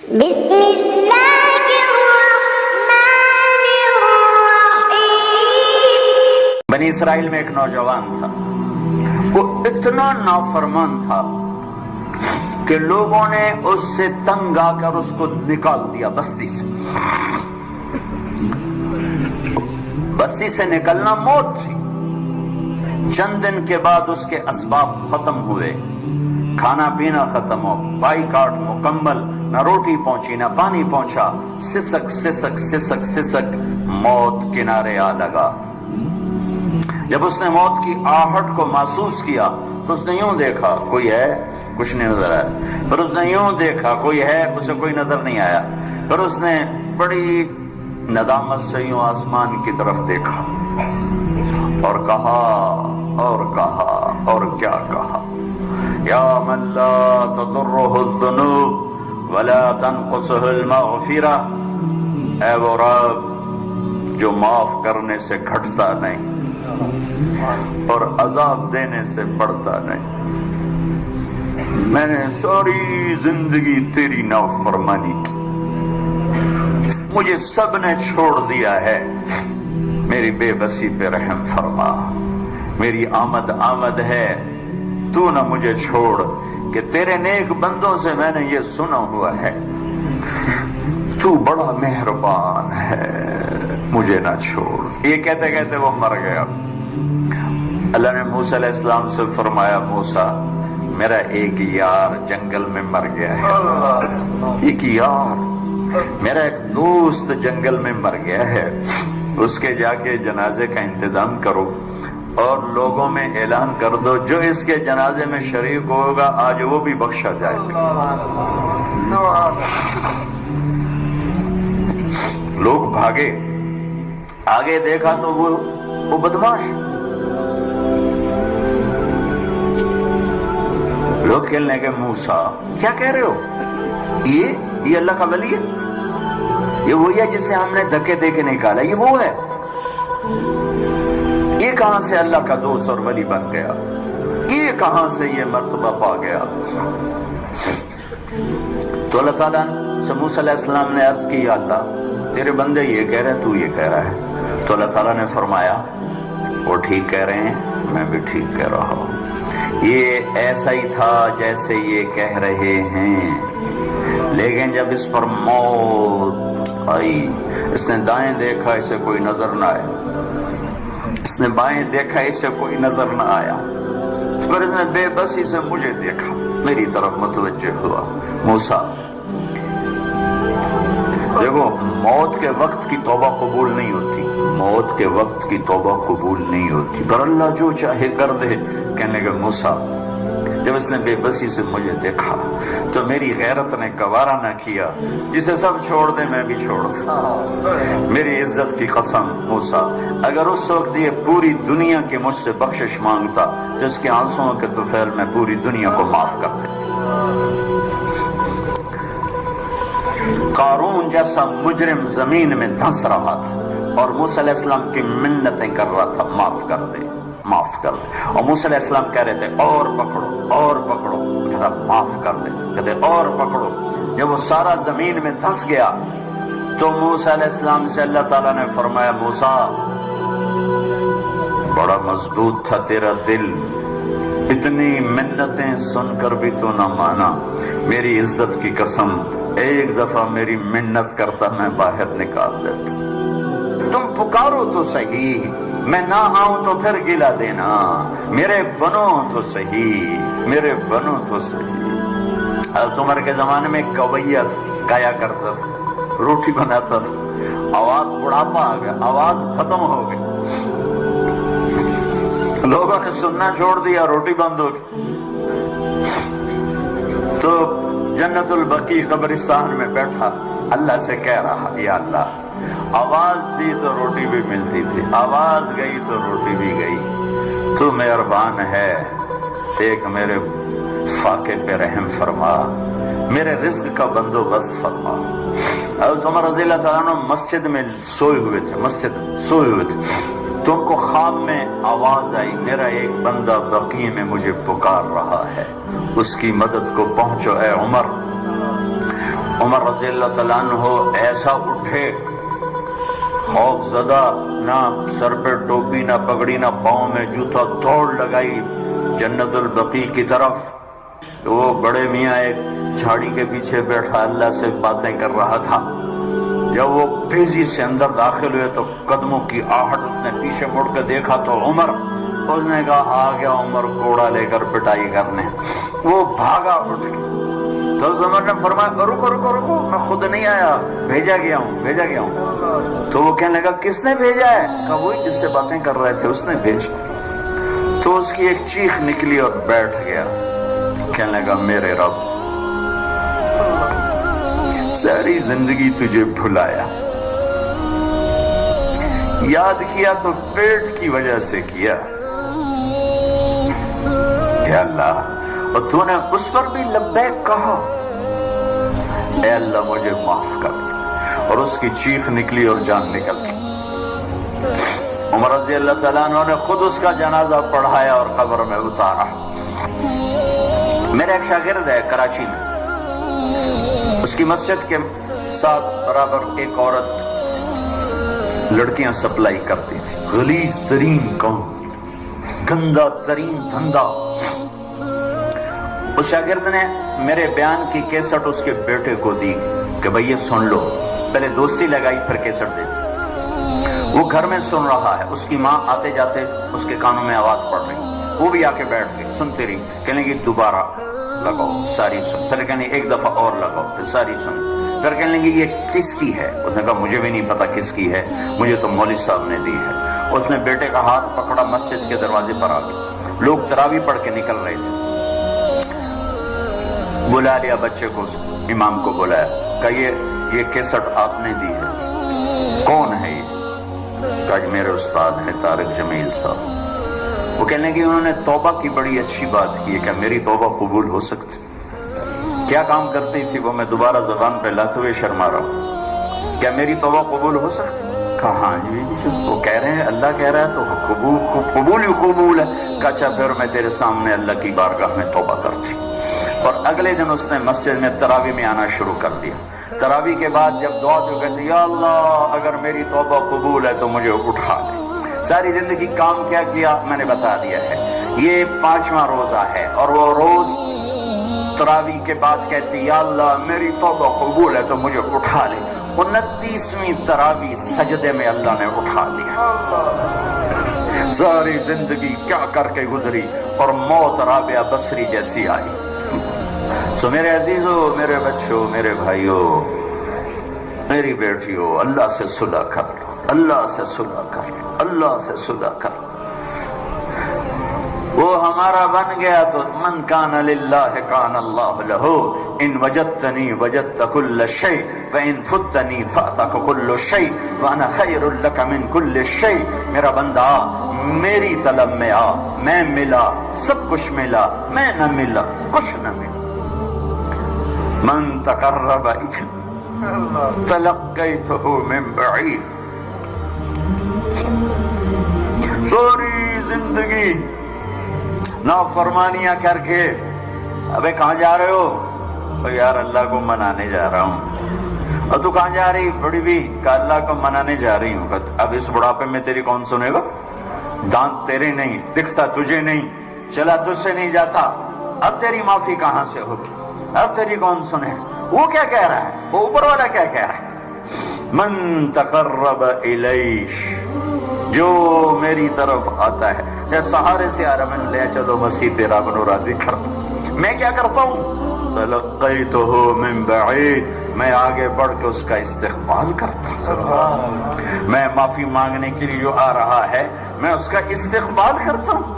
بسم اللہ الرحمن الرحیم۔ بنی اسرائیل میں ایک نوجوان تھا، وہ اتنا نافرمان تھا کہ لوگوں نے اس سے تنگ آ کر اس کو نکال دیا بستی سے۔ بستی سے نکلنا موت تھی۔ چند دن کے بعد اس کے اسباب ختم ہوئے، کھانا پینا ختم ہو، بائی کاٹ مکمل، نہ روٹی پہنچی نہ پانی پہنچا، سسک سسک سسک سسک موت کنارے آ لگا۔ جب اس نے موت کی آہٹ کو محسوس کیا تو اس نے یوں دیکھا، کوئی ہے؟ کچھ نہیں نظر آیا۔ پھر اس نے یوں دیکھا، کوئی ہے؟ اسے کوئی نظر نہیں آیا۔ پھر اس نے بڑی ندامت سے یوں آسمان کی طرف دیکھا اور کہا اور کیا کہا، یا من لا تضرہ الذنوب ولا تنقصہ المغفرہ، اے وہ رب جو معاف کرنے سے گھٹتا نہیں اور عذاب دینے سے بڑھتا نہیں۔ میں نے ساری زندگی تیری نافرمانی کی، مجھے سب نے چھوڑ دیا ہے، میری بے بسی پہ رحم فرما، میری آمد ہے، تو نہ مجھے چھوڑ کہ تیرے نیک بندوں سے میں نے یہ سنا ہوا ہے، تو بڑا مہربان ہے، مجھے نہ چھوڑ۔ یہ کہتے کہتے وہ مر گیا۔ اللہ نے موسیٰ علیہ السلام سے فرمایا، موسیٰ میرا ایک یار جنگل میں مر گیا ہے، ایک یار میرا ایک دوست جنگل میں مر گیا ہے، اس کے جا کے جنازے کا انتظام کرو اور لوگوں میں اعلان کر دو جو اس کے جنازے میں شریک ہوگا آج وہ بھی بخشا جائے گا۔ لوگ بھاگے، آگے دیکھا تو وہ بدماش، لوگ کہنے کے موسیٰ کیا کہہ رہے ہو، یہ اللہ کا ولی ہے، یہ وہی ہے جسے ہم نے دھکے دے کے نکالا، یہ وہ ہے، یہ کہاں سے اللہ کا دوست اور ولی بن گیا، یہ کہاں سے یہ مرتبہ پا گیا؟ تو اللہ تعالیٰ سے موسیٰ علیہ السلام نے عرض کی، یا اللہ تیرے بندے یہ کہہ رہے تو یہ کہہ رہا ہے۔ تو اللہ تعالیٰ نے فرمایا وہ ٹھیک کہہ رہے ہیں، میں بھی ٹھیک کہہ رہا ہوں، یہ ایسا ہی تھا جیسے یہ کہہ رہے ہیں، لیکن جب اس پر موت آئی، اس نے دائیں دیکھا اسے کوئی نظر نہ آیا، اس نے بائیں دیکھا اسے کوئی نظر نہ آیا، پھر اس نے بے بسی سے مجھے دیکھا، میری طرف متوجہ ہوا۔ موسیٰ دیکھو، موت کے وقت کی توبہ قبول نہیں ہوتی، موت کے وقت کی توبہ قبول نہیں ہوتی، پر اللہ جو چاہے کر دے۔ کہنے لگا موسیٰ جب اس نے بے بسی سے مجھے دیکھا تو میری غیرت نے گوارا نہ کیا، جسے سب چھوڑ دے میں بھی چھوڑ دوں، میری عزت کی قسم موسیٰ اگر اس وقت یہ پوری دنیا کی مجھ سے بخشش مانگتا تو اس کے آنسوؤں کے طفیل میں پوری دنیا کو معاف کر دیتا۔ قارون جیسا مجرم زمین میں دھنس رہا تھا اور موسیٰ علیہ السلام کی منتیں کر رہا تھا، معاف کر دے معاف کر دے، اور موسیٰ علیہ السلام کہہ رہے تھے اور پکڑو کہتا معاف کر دے، کہتے اور پکڑو۔ جب وہ سارا زمین میں دھنس گیا تو موسیٰ علیہ السلام سے اللہ تعالیٰ نے فرمایا، موسیٰ بڑا مضبوط تھا تیرا دل، اتنی منتیں سن کر بھی تو نہ مانا، میری عزت کی قسم ایک دفعہ میری منت کرتا میں باہر نکال دیتا، تم پکارو تو صحیح، میں نہ آؤں تو پھر گلا دینا، میرے بنو تو صحیح، میرے بنو تو صحیح۔ حضرت عمر کے زمانے میں کویہ گایا کرتا تھا، روٹی بناتا تھا، آواز بڑھاپا آ گیا، آواز ختم ہو گئی، لوگوں نے سننا چھوڑ دیا، روٹی بند ہو گئی، تو جنت البقیع قبرستان میں بیٹھا اللہ سے کہہ رہا، یا اللہ آواز تھی تو روٹی بھی ملتی تھی، آواز گئی تو روٹی بھی گئی، تو مہربان ہے، ایک میرے فاقے پہ رحم فرما، میرے رزق کا بندوبست فرما۔ حضرت عمر رضی اللہ تعالیٰ عنہ مسجد میں سوئے ہوئے تھے، تو ان کو خواب میں آواز آئی، میرا ایک بندہ بقیع میں مجھے پکار رہا ہے، اس کی مدد کو پہنچو اے عمر۔ عمر رضی اللہ تعالیٰ عنہ ایسا اٹھے خوف زدہ، نہ سر پہ ٹوپی نہ پگڑی نہ پاؤں میں جوتا، دوڑ لگائی جنت البقیع کی طرف۔ وہ بڑے میاں ایک جھاڑی کے پیچھے بیٹھا اللہ سے باتیں کر رہا تھا۔ جب وہ تیزی سے اندر داخل ہوئے تو قدموں کی آہٹ، اس نے پیچھے مڑ کے دیکھا تو عمر، اس نے کہا آ گیا عمر کوڑا لے کر پٹائی کرنے۔ وہ بھاگا اٹھ کے، تو عمر نے فرمایا رکو رکو رکو، میں خود نہیں آیا، بھیجا گیا ہوں۔ تو وہ کہنے لگا کس نے بھیجا ہے؟ کہا وہی جس سے باتیں کر رہے تھے اس نے بھیجا۔ تو اس کی ایک چیخ نکلی اور بیٹھ گیا، کہنے لگا میرے رب، ساری زندگی تجھے بھلایا، یاد کیا تو پیٹ کی وجہ سے کیا، اے اللہ، اور تو نے اس پر بھی لبیک کہا، اے اللہ مجھے معاف کر دے۔ اور اس کی چیخ نکلی اور جان نکل گئی۔ عمر رضی اللہ تعالیٰ عنہ نے خود اس کا جنازہ پڑھایا اور قبر میں اتارا۔ میرا ایک شاگرد ہے کراچی میں، اس کی مسجد کے ساتھ برابر ایک عورت لڑکیاں سپلائی کرتی تھی، غلیظ ترین کام، گندا ترین دھندا۔ اس شاگرد نے میرے بیان کی کیسٹ اس کے بیٹے کو دی کہ بھئی یہ سن لو، پہلے دوستی لگائی پھر کیسٹ دے دی۔ وہ گھر میں سن رہا ہے، اس کی ماں آتے جاتے اس کے کانوں میں آواز پڑ رہی، وہ بھی آ کے بیٹھ گئی، سنتی رہی، کہنے کی دوبارہ لگاؤ، ساری سن، پھر کہنے ایک دفعہ اور لگاؤ، پھر ساری سن، پھر کہنے لگی یہ کس کی ہے؟ اس نے کہا مجھے بھی نہیں پتا کس کی ہے، مجھے تو مولوی صاحب نے دی ہے۔ اس نے بیٹے کا ہاتھ پکڑا، مسجد کے دروازے پر آ گئے، لوگ تراویح پڑھ کے نکل رہے تھے، بلا لیا بچے کو، امام کو بلایا، کہا یہ کیسٹ آپ نے دی ہے، کون ہے یہ؟ کہا میرے استاد ہے طارق جمیل صاحب۔ وہ کہنے لگے انہوں نے توبہ کی بڑی اچھی بات کی ہے، کیا میری توبہ قبول ہو سکتی؟ کیا کام کرتی تھی وہ؟ میں دوبارہ زبان پہ لاتے ہوئے شرما رہا ہوں، کیا میری توبہ قبول ہو سکتی؟ کہا ہاں جی، وہ کہہ رہے ہیں اللہ کہہ رہا ہے تو قبول ہے۔ کہا اچھا پھر میں تیرے سامنے اللہ کی بارگاہ میں توبہ کرتی۔ اور اگلے دن اس نے مسجد میں تراویح میں آنا شروع کر دیا۔ تراویح کے بعد جب دعا جو کہتے یا اللہ اگر میری توبہ قبول ہے تو مجھے اٹھا دے۔ ساری زندگی کام کیا میں نے بتا دیا ہے۔ یہ 5واں روزہ ہے اور وہ روز تراویح کے بعد کہتی یا اللہ میری توبہ قبول ہے تو مجھے اٹھا لے۔ 29ویں تراویح سجدے میں اللہ نے اٹھا لیا۔ ساری زندگی کیا کر کے گزری اور موت رابعہ بصری جیسی آئی۔ تو میرے عزیزوں، میرے بچوں، میرے بھائیوں، میری بیٹیوں، اللہ سے صلح کر لو، اللہ سے صلح کر لو، اللہ سے صلح کر لو۔ وہ ہمارا بن گیا تو من کان للہ کان اللہ لہ، ان وجدتنی وجدت کل شیء وان فتنی فاتک کل شیء وانا خیر لک من کل شیء۔ میرا بندہ میری طلب میں آ، میں ملا، سب کچھ ملا، میں نہ ملا، کچھ نہ ملا۔ من تقرب تلقیتہ من بعید۔ ساری زندگی نافرمانیاں کر کے، ابے کہاں جا رہے ہو؟ یار اللہ کو منانے جا رہا ہوں۔ اور تو کہاں جا رہی؟ بڑی بھی، کہ اللہ کو منانے جا رہی ہوں۔ اب اس بڑھاپے میں تیری کون سنے گا؟ دانت تیرے نہیں، دکھتا تجھے نہیں، چلا تجھ سے نہیں جاتا، اب تیری معافی کہاں سے ہوگی؟ اب تیری کون سنے؟ وہ کیا کہہ رہا ہے؟ وہ اوپر والا کیا کہہ رہا ہے؟ من تقرب الیش، جو میری طرف آتا ہے، جب سہارے سے آ رہا میں لے چلو مسیح تیرا بنو راضی کر، میں کیا کرتا ہوں؟ تلقیتہ من بعید، میں آگے بڑھ کے اس کا استقبال کرتا ہوں۔ میں معافی مانگنے کے لیے جو آ رہا ہے میں اس کا استقبال کرتا ہوں۔